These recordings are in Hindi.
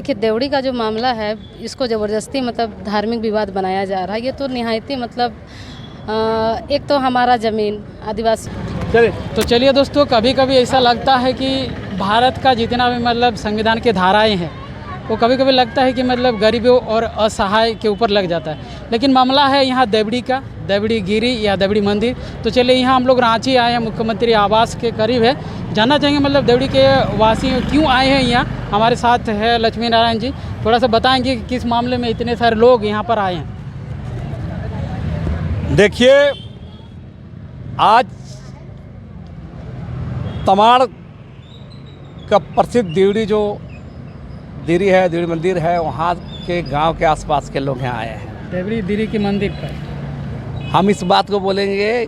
देखिए, देवड़ी का जो मामला है, इसको ज़बरदस्ती मतलब धार्मिक विवाद बनाया जा रहा है। ये तो निहायती मतलब एक तो हमारा ज़मीन आदिवासी। चलिए दोस्तों, कभी कभी ऐसा लगता है कि भारत का जितना भी मतलब संविधान की धाराएं हैं वो कभी कभी लगता है कि मतलब गरीबों और असहाय के ऊपर लग जाता है। लेकिन मामला है यहाँ देवड़ी का, देवड़ी गिरी या देवड़ी मंदिर। तो चलिए, यहाँ हम लोग रांची आए हैं, मुख्यमंत्री आवास के करीब है। जानना चाहेंगे मतलब देवड़ी के वासी क्यों आए हैं यहाँ। हमारे साथ है लक्ष्मी नारायण जी, थोड़ा सा बताएंगे कि किस मामले में इतने सारे लोग यहाँ पर आए हैं। देखिए, आज तमाड़ का प्रसिद्ध देवड़ी जो देरी है, देवड़ी मंदिर है, वहाँ के गांव के आसपास के लोग यहाँ आए हैं देवड़ी दिरी के मंदिर पर। हम इस बात को बोलेंगे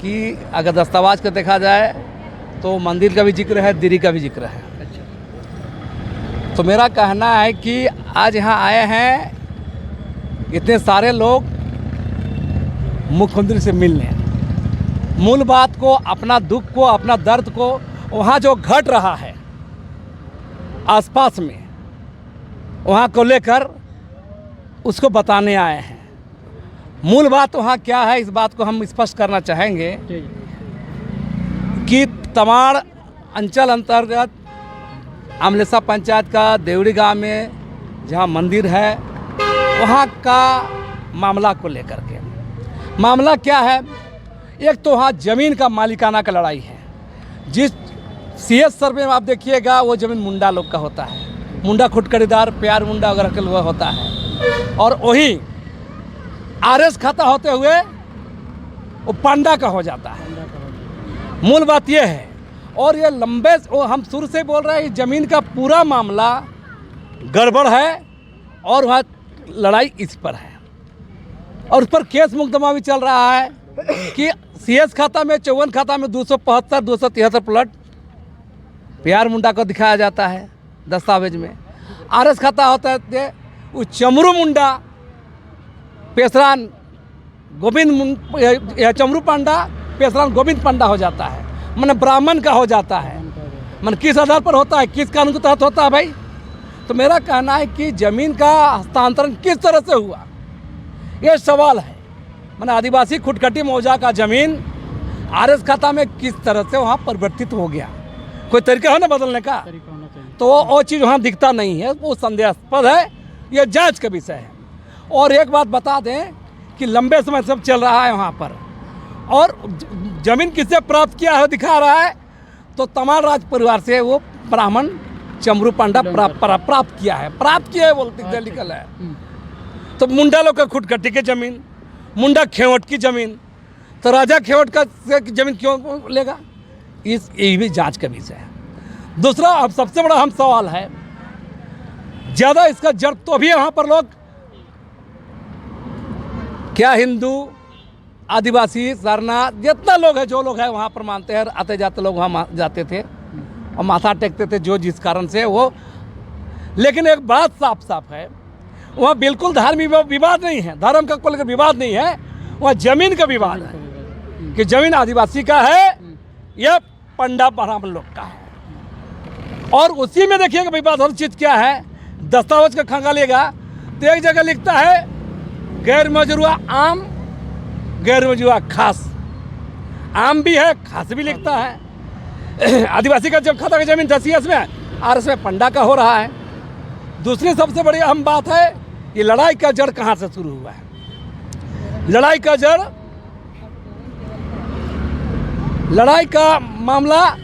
कि अगर दस्तावेज को देखा जाए तो मंदिर का भी जिक्र है, दिरी का भी जिक्र है। अच्छा। तो मेरा कहना है कि आज यहाँ आए हैं इतने सारे लोग मुख्यमंत्री से मिलने, मूल बात को, अपना दुख को, अपना दर्द को, वहाँ जो घट रहा है आसपास में, वहाँ को लेकर उसको बताने आए हैं। मूल बात वहाँ क्या है, इस बात को हम स्पष्ट करना चाहेंगे कि तमाड़ अंचल अंतर्गत अमलेसा पंचायत का देवड़ी गांव में जहाँ मंदिर है, वहाँ का मामला को लेकर के मामला क्या है। एक तो वहाँ ज़मीन का मालिकाना का लड़ाई है। जिस CS सर्वे में आप देखिएगा वो ज़मीन मुंडा लोग का होता है, मुंडा खुटखड़ीदार, प्यार मुंडा वगैरह के लोग होता है, और वही RS खाता होते हुए वो पांडा का हो जाता है। मूल बात ये है। और ये लंबे हम शुरू से बोल रहे हैं, ज़मीन का पूरा मामला गड़बड़ है और वहाँ लड़ाई इस पर है, और उस पर केस मुकदमा भी चल रहा है कि CS खाता में, 54 खाता में 275, 273 प्लॉट प्यार मुंडा को दिखाया जाता है दस्तावेज में। RS खाता होता है वो चमरू मुंडा पेसरान गोविंद या चमरू पांडा पेसरान गोविंद पांडा हो जाता है, माने ब्राह्मण का हो जाता है। मन किस आधार पर होता है, किस कानून के तहत होता है भाई। तो मेरा कहना है कि ज़मीन का हस्तांतरण किस तरह से हुआ, ये सवाल है। मैंने आदिवासी खुटखटी मौजा का ज़मीन RS खाता में किस तरह से वहाँ परिवर्तित हो गया, कोई तरीका है ना बदलने का, तो वो चीज़ वहाँ दिखता नहीं है, वो संदेहास्पद है, ये जांच का विषय है। और एक बात बता दें कि लंबे समय सब चल रहा है वहाँ पर, और ज़मीन किससे प्राप्त किया है दिखा रहा है, तो तमाड़ राज परिवार से वो ब्राह्मण चमरू पांडा प्राप्त किया है, बोलते लिखल है। तो मुंडा लोग का खुटखटी की ज़मीन, मुंडा खेवट की ज़मीन, तो राजा खेवट का ज़मीन क्यों लेगा, ये भी जांच का विषय है। दूसरा, अब सबसे बड़ा हम सवाल है, ज़्यादा इसका जड़ तो भी यहाँ पर लोग क्या हिंदू, आदिवासी, सरना, जितना लोग है, जो लोग हैं वहाँ पर मानते हैं, आते जाते लोग वहाँ जाते थे और माथा टेकते थे, जो जिस कारण से वो। लेकिन एक बात साफ साफ है, वहाँ बिल्कुल धार्मिक विवाद नहीं है, धर्म का कोई विवाद नहीं है, वहाँ ज़मीन का विवाद है कि ज़मीन आदिवासी का है या पंडा ब्राह्मण लोग का है। और उसी में देखिएगा विवाद हर चीज़ क्या है, दस्तावेज का खंगालिएगा तो एक जगह लिखता है गैर मजरूआ आम, गैर मजरूआ खास, आम भी है, खास भी लिखता है। आदिवासी का जब खाता का ज़मीन था CS में, RS में पंडा का हो रहा है। दूसरी सबसे बड़ी अहम बात है, ये लड़ाई का जड़ कहाँ से शुरू हुआ है। लड़ाई का जड़, लड़ाई का मामला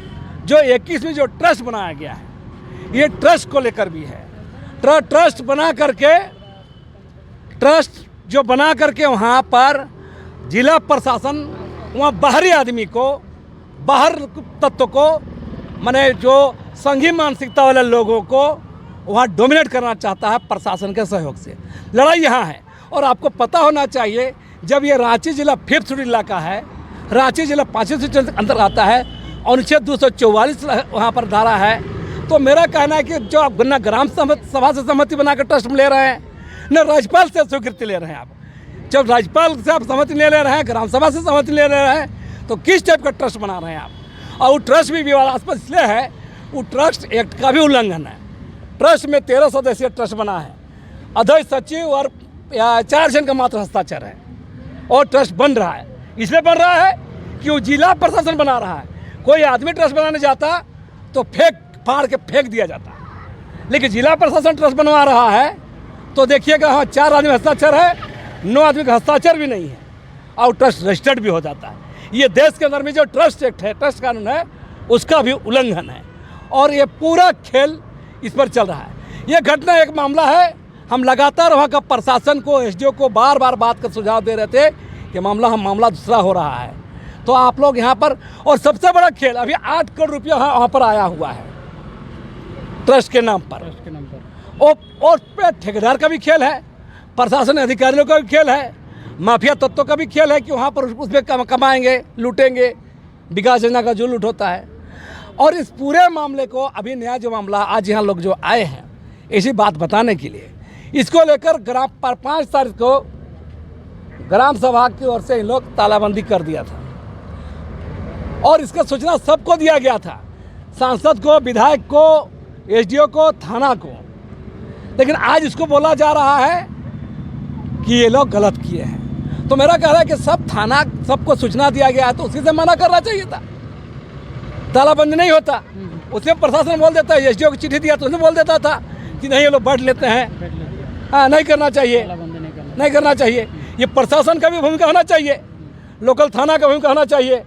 जो 21 में जो ट्रस्ट बनाया गया है, ये ट्रस्ट को लेकर भी है। ट्रस्ट बना करके वहाँ पर जिला प्रशासन वहाँ बाहरी आदमी को, बाहर तत्व को, माने जो संघी मानसिकता वाले लोगों को वहाँ डोमिनेट करना चाहता है प्रशासन के सहयोग से। लड़ाई यहाँ है। और आपको पता होना चाहिए, जब ये रांची जिला 5th शेड्यूल इलाका है, रांची जिला 5वीं शेड्यूल अंदर आता है, अनुच्छेद 244 वहाँ पर धारा है। तो मेरा कहना है कि जो आप न ग्राम सभा से सहमति बनाकर ट्रस्ट में ले रहे हैं, न राज्यपाल से स्वीकृति ले रहे हैं। आप जब राज्यपाल से आप सहमति ले रहे हैं, ग्राम सभा से सहमति ले रहे हैं, तो किस टाइप का ट्रस्ट बना रहे हैं आप। और वो ट्रस्ट भी विवादास्पद इसलिए है, वो ट्रस्ट एक्ट का भी उल्लंघन है। ट्रस्ट में 13 सदस्यीय ट्रस्ट बना है, अध्यक्ष, सचिव और 4 जन का मात्र हस्ताक्षर है और ट्रस्ट बन रहा है। इसमें बन रहा है कि वो जिला प्रशासन बना रहा है। कोई आदमी ट्रस्ट बनाने जाता तो फाड़ के फेंक दिया जाता, लेकिन जिला प्रशासन ट्रस्ट बनवा रहा है तो देखिएगा, हाँ 4 आदमी हस्ताक्षर है, 9 आदमी का हस्ताक्षर भी नहीं है और ट्रस्ट रजिस्टर्ड भी हो जाता है। ये देश के अंदर में जो ट्रस्ट एक्ट है, ट्रस्ट कानून है, उसका भी उल्लंघन है और ये पूरा खेल इस पर चल रहा है। ये घटना एक मामला है, हम लगातार वहाँ का प्रशासन को, एसडीओ को बार बार बात का सुझाव दे रहे थे कि मामला दूसरा हो रहा है। तो आप लोग यहाँ पर, और सबसे बड़ा खेल अभी 8 करोड़ रुपया वहाँ पर आया हुआ है ट्रस्ट के नाम पर, और ठेकेदार का भी खेल है, प्रशासन अधिकारियों का भी खेल है, माफिया तत्वों का भी खेल है कि वहाँ पर उसमें कमाएंगे, लूटेंगे, विकास योजना का जो लूट होता है। और इस पूरे मामले को, अभी नया जो मामला आज यहाँ लोग जो आए हैं इसी बात बताने के लिए, इसको लेकर 5 तारीख को ग्राम सभा की ओर से इन लोग तालाबंदी कर दिया था और इसका सूचना सबको दिया गया था, सांसद को, विधायक को, एसडीओ को, थाना को। लेकिन आज इसको बोला जा रहा है कि ये लोग गलत किए हैं। तो मेरा कहना है कि सबको सूचना दिया गया है तो उसी से मना करना चाहिए था, तालाबंदी नहीं होता। उसमें प्रशासन बोल देता है, एसडीओ को चिट्ठी दिया तो उसने बोल देता था कि नहीं ये लोग बढ़ लेते हैं, हाँ नहीं करना चाहिए, नहीं करना चाहिए। ये प्रशासन का भी भूमिका होना चाहिए, लोकल थाना का भूमिका होना चाहिए।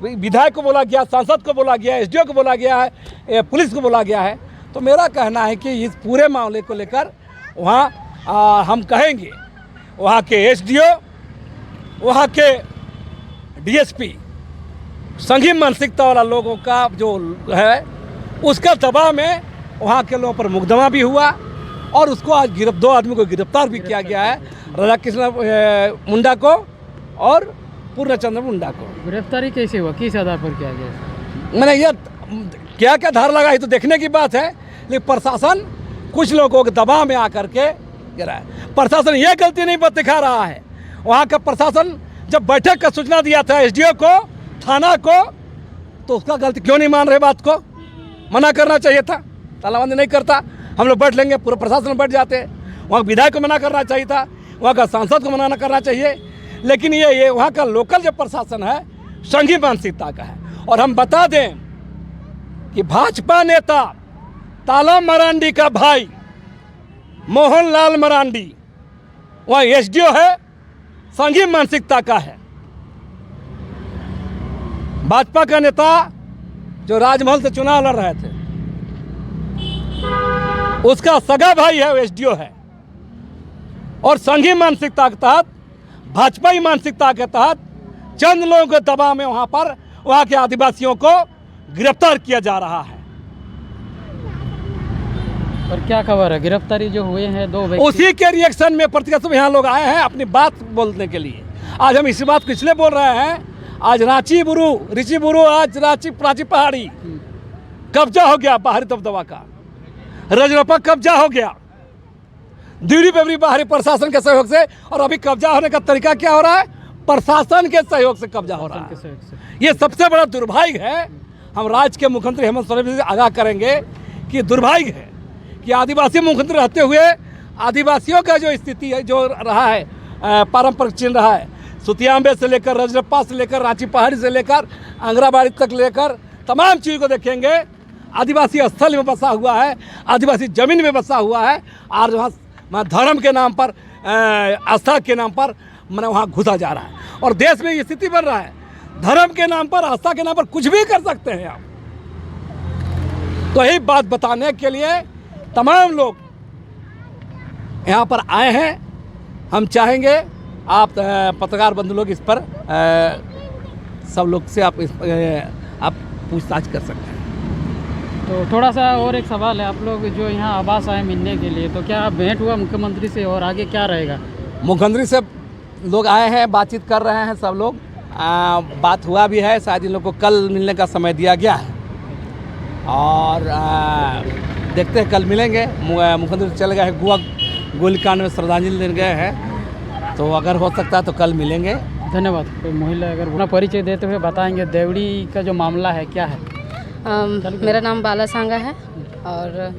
विधायक को बोला गया, सांसद को बोला गया, एसडीओ को बोला गया है, पुलिस को बोला गया है। तो मेरा कहना है कि इस पूरे मामले को लेकर वहाँ हम कहेंगे, वहाँ के एसडीओ, वहाँ के डीएसपी, संघी मानसिकता वाला लोगों का जो है उसका दबाव में वहाँ के लोगों पर मुकदमा भी हुआ और उसको आज 2 आदमी को गिरफ्तार भी किया गया है, राधा कृष्ण मुंडा को और पूर्णचंद्र मुंडा को। गिरफ्तारी कैसे हुआ, किस आधार पर किया गया? मैंने ये क्या धार लगाई तो देखने की बात है, लेकिन प्रशासन कुछ लोगों के दबाव में आकर के गिरा है। प्रशासन ये गलती नहीं दिखा रहा है। वहाँ का प्रशासन जब बैठक का सूचना दिया था एसडीओ को, थाना को, तो उसका गलती क्यों नहीं मान रहे? बात को मना करना चाहिए था, तालाबंदी नहीं करता, हम लोग बैठ लेंगे, पूरे प्रशासन बैठ जाते। वहाँ विधायक को मना करना चाहिए था, वहाँ का सांसद को मना करना चाहिए। लेकिन ये वहाँ का लोकल जो प्रशासन है संघी मानसिकता का है। और हम बता दें कि भाजपा नेता ताला मरांडी का भाई मोहन लाल मरांडी वहाँ एसडीओ है, संघी मानसिकता का है। भाजपा का नेता जो राजमहल से चुनाव लड़ रहे थे उसका सगा भाई है, वो एसडीओ है। और संघी मानसिकता के तहत, भाजपाई मानसिकता के तहत चंद लोगों के दबाव में वहां पर वहां के आदिवासियों को गिरफ्तार किया जा रहा है। और क्या खबर है, गिरफ्तारी जो हुए हैं 2 व्यक्ति, उसी के रिएक्शन में प्रतिक्रिया यहाँ लोग आए हैं अपनी बात बोलने के लिए। आज हम इसी बात को इसलिए बोल रहे हैं, आज ऋषि बुरु आज प्राची पहाड़ी कब्जा हो गया, बाहरी दबदबा का रजरप्पा कब्जा हो गया, दिल्ली पे भी बाहरी प्रशासन के सहयोग से। और अभी कब्जा होने का तरीका क्या हो रहा है? प्रशासन के सहयोग से कब्जा हो रहा है। ये सबसे बड़ा दुर्भाग्य है। हम राज्य के मुख्यमंत्री हेमंत सोरेन से आगाह करेंगे कि दुर्भाग्य है कि आदिवासी मुख्यमंत्री रहते हुए आदिवासियों का जो स्थिति है, जो रहा है, पारंपरिक चिन्ह रहा है, सुतियांबे से लेकर रजरप्पा से लेकर रांची पहाड़ी से लेकर आंगराबाड़ी तक लेकर तमाम चीज़ को देखेंगे। आदिवासी स्थल में बसा हुआ है, आदिवासी जमीन में बसा हुआ है, और वहाँ धर्म के नाम पर, आस्था के नाम पर मैंने वहाँ घुसा जा रहा है। और देश में ये स्थिति बन रहा है, धर्म के नाम पर, आस्था के नाम पर कुछ भी कर सकते हैं आप। तो यही बात बताने के लिए तमाम लोग यहाँ पर आए हैं। हम चाहेंगे आप पत्रकार बंधु लोग इस पर सब लोग से आप पूछताछ कर सकते हैं। तो थोड़ा सा और एक सवाल है, आप लोग जो यहाँ आवास आए मिलने के लिए, तो क्या भेंट हुआ मुख्यमंत्री से और आगे क्या रहेगा? मुख्यमंत्री से लोग आए हैं, बातचीत कर रहे हैं सब लोग, बात हुआ भी है। शायद इन लोग को कल मिलने का समय दिया गया है और देखते हैं कल मिलेंगे। मुख्यमंत्री चले गए हैं गोलीकांड में श्रद्धांजलि देने गए हैं, तो अगर हो सकता है तो कल मिलेंगे। धन्यवाद। कोई महिला अगर अपना परिचय देते हुए बताएंगे, देवड़ी का जो मामला है क्या है? मेरा नाम बाला सांगा है और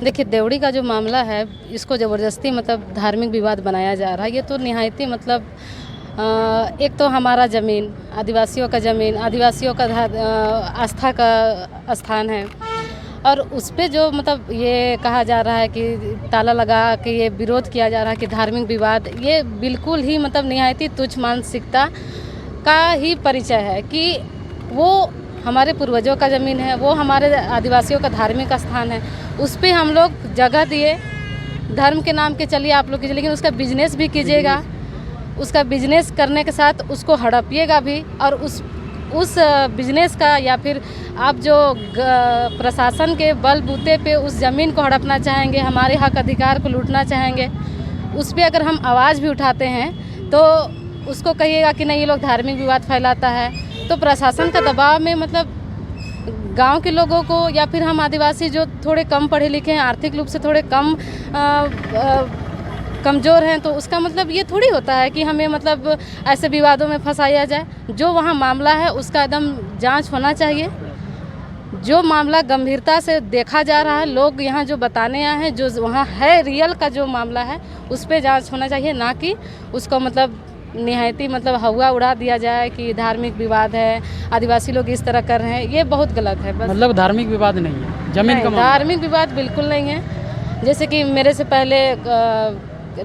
देखिए, देवड़ी का जो मामला है, इसको ज़बरदस्ती मतलब धार्मिक विवाद बनाया जा रहा है। ये तो निहायती मतलब एक तो हमारा ज़मीन, आदिवासियों का ज़मीन, आदिवासियों का आस्था का स्थान है, और उस पे जो मतलब ये कहा जा रहा है कि ताला लगा के ये विरोध किया जा रहा है कि धार्मिक विवाद, ये बिल्कुल ही मतलब निहायती तुच्छ मानसिकता का ही परिचय है कि वो हमारे पूर्वजों का ज़मीन है, वो हमारे आदिवासियों का धार्मिक स्थान है, उस पे हम लोग जगह दिए, धर्म के नाम के चलिए आप लोग कीजिए, लेकिन उसका बिजनेस भी कीजिएगा, उसका बिजनेस करने के साथ उसको हड़पिएगा भी, और उस बिजनेस का या फिर आप जो प्रशासन के बलबूते पे उस ज़मीन को हड़पना चाहेंगे, हमारे हक अधिकार को लूटना चाहेंगे, उस पे अगर हम आवाज़ भी उठाते हैं तो उसको कहिएगा कि नहीं ये लोग धार्मिक विवाद फैलाता है। तो प्रशासन का दबाव में मतलब गांव के लोगों को या फिर हम आदिवासी जो थोड़े कम पढ़े लिखे हैं, आर्थिक रूप से थोड़े कमज़ोर हैं, तो उसका मतलब ये थोड़ी होता है कि हमें मतलब ऐसे विवादों में फंसाया जाए। जो वहाँ मामला है उसका एकदम जांच होना चाहिए। जो मामला गंभीरता से देखा जा रहा है, लोग यहाँ जो बताने आए हैं, जो वहाँ है रियल का जो मामला है, उस पर जांच होना चाहिए, ना कि उसको मतलब निहायती मतलब हवा उड़ा दिया जाए कि धार्मिक विवाद है, आदिवासी लोग इस तरह कर रहे हैं। ये बहुत गलत है। बस मतलब धार्मिक विवाद नहीं है, जमीन का मामला। धार्मिक विवाद बिल्कुल नहीं है। जैसे कि मेरे से पहले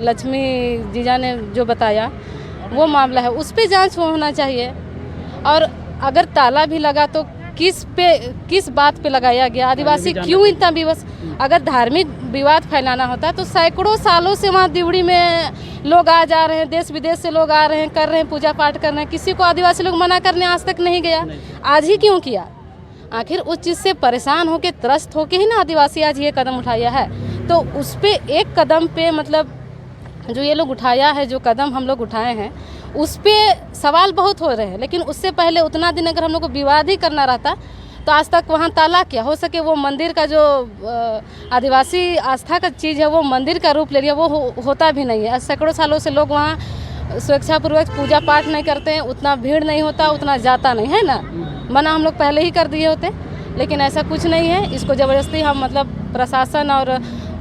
लक्ष्मी जीजा ने जो बताया वो मामला है, उस पे जांच होना चाहिए। और अगर ताला भी लगा तो किस बात पे लगाया गया, आदिवासी क्यों इतना विवश। अगर धार्मिक विवाद फैलाना होता तो सैकड़ों सालों से वहाँ दिवड़ी में लोग आ जा रहे हैं, देश विदेश से लोग आ रहे हैं, कर रहे हैं, पूजा पाठ कर रहे हैं, किसी को आदिवासी लोग मना करने आज तक नहीं गया। आज ही क्यों किया? आखिर उस चीज़ से परेशान होके, त्रस्त होके ही ना आदिवासी आज ये कदम उठाया है। तो उस पर एक कदम पे मतलब जो ये लोग उठाया है, जो कदम हम लोग उठाए हैं, उस पर सवाल बहुत हो रहे हैं। लेकिन उससे पहले उतना दिन अगर हम लोग को विवाद ही करना रहता तो आज तक वहाँ ताला क्या हो सके, वो मंदिर का जो आदिवासी आस्था का चीज़ है वो मंदिर का रूप ले लिया, वो होता भी नहीं है। सैकड़ों सालों से लोग वहाँ स्वेच्छापूर्वक पूजा पाठ नहीं करते हैं, उतना भीड़ नहीं होता, उतना जाता नहीं है ना। मना हम लोग पहले ही कर दिए होते, लेकिन ऐसा कुछ नहीं है। इसको ज़बरदस्ती हम मतलब प्रशासन और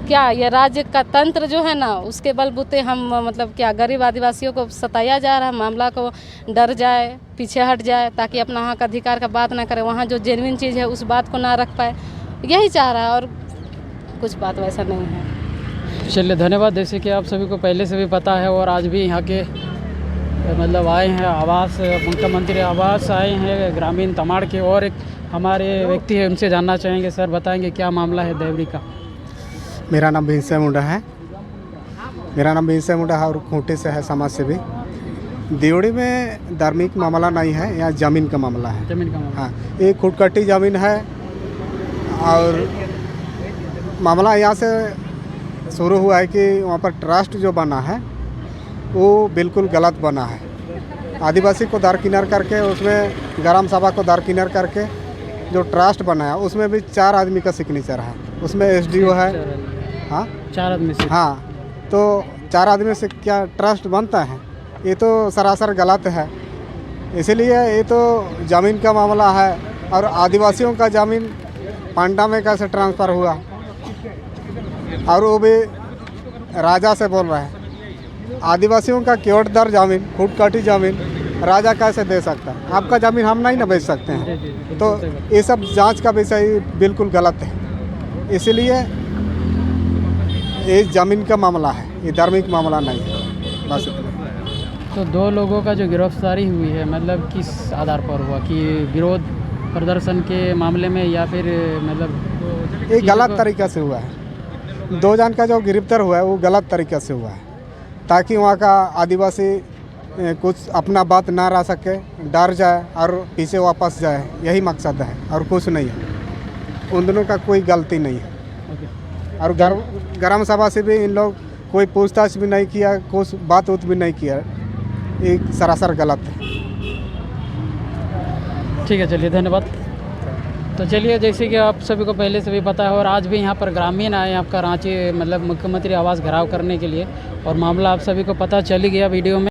क्या ये राज्य का तंत्र जो है ना, उसके बलबूते हम मतलब क्या गरीब आदिवासियों को सताया जा रहा है, मामला को डर जाए, पीछे हट जाए, ताकि अपना हक अधिकार का बात ना करे, वहाँ जो जेन्युइन चीज़ है उस बात को ना रख पाए, यही चाह रहा है, और कुछ बात वैसा नहीं है। चलिए, धन्यवाद। जैसे कि आप सभी को पहले से भी पता है और आज भी यहाँ के मतलब आए हैं आवास, मुख्यमंत्री आवास आए हैं ग्रामीण तमाड़ के, और एक हमारे व्यक्ति है, उनसे जानना चाहेंगे। सर बताएंगे क्या मामला है देवड़ी का? मेरा नाम भीमसेन मुंडा है। और खूंटे से है, समाज सेवी। देवड़ी में धार्मिक मामला नहीं है, यहाँ ज़मीन का मामला है। जमीन का मामला? हाँ, एक खुटकटी ज़मीन है और मामला यहाँ से शुरू हुआ है कि वहाँ पर ट्रस्ट जो बना है वो बिल्कुल गलत बना है। आदिवासी को दरकिनार करके, उसमें ग्राम सभा को दरकिनार करके जो ट्रस्ट बनाया उसमें भी 4 आदमी का सिग्नेचर है, उसमें एसडीओ है। हाँ, 4 आदमी से? हाँ, तो 4 आदमी से क्या ट्रस्ट बनता है? ये तो सरासर गलत है। इसीलिए ये तो ज़मीन का मामला है, और आदिवासियों का ज़मीन पांडा में कैसे ट्रांसफ़र हुआ, और वो भी राजा से बोल रहा है। आदिवासियों का क्योटदार ज़मीन, खुटकाटी ज़मीन राजा कैसे दे सकता है? आपका ज़मीन हम नहीं ना बेच सकते हैं। तो ये सब जांच का विषय बिल्कुल गलत है। इसलिए ये ज़मीन का मामला है, ये धार्मिक मामला नहीं है। बस इतना। तो 2 लोगों का जो गिरफ्तारी हुई है, मतलब किस आधार पर हुआ? कि विरोध प्रदर्शन के मामले में, या फिर मतलब ये गलत तरीक़े से हुआ है। 2 जन का जो गिरफ्तार हुआ है वो गलत तरीक़े से हुआ है, ताकि वहाँ का आदिवासी कुछ अपना बात ना रह सके, डर जाए और पीछे वापस जाए, यही मकसद है और कुछ नहीं है। उन दोनों का कोई गलती नहीं है। और ग्राम सभा से भी इन लोग कोई पूछताछ भी नहीं किया, कुछ बात भी नहीं किया, ये सरासर गलत है। ठीक है, चलिए, धन्यवाद। तो चलिए, जैसे कि आप सभी को पहले से भी पता है और आज भी यहाँ पर ग्रामीण आए हैं आपका रांची मतलब मुख्यमंत्री आवास घेराव करने के लिए, और मामला आप सभी को पता चल ही गया वीडियो में।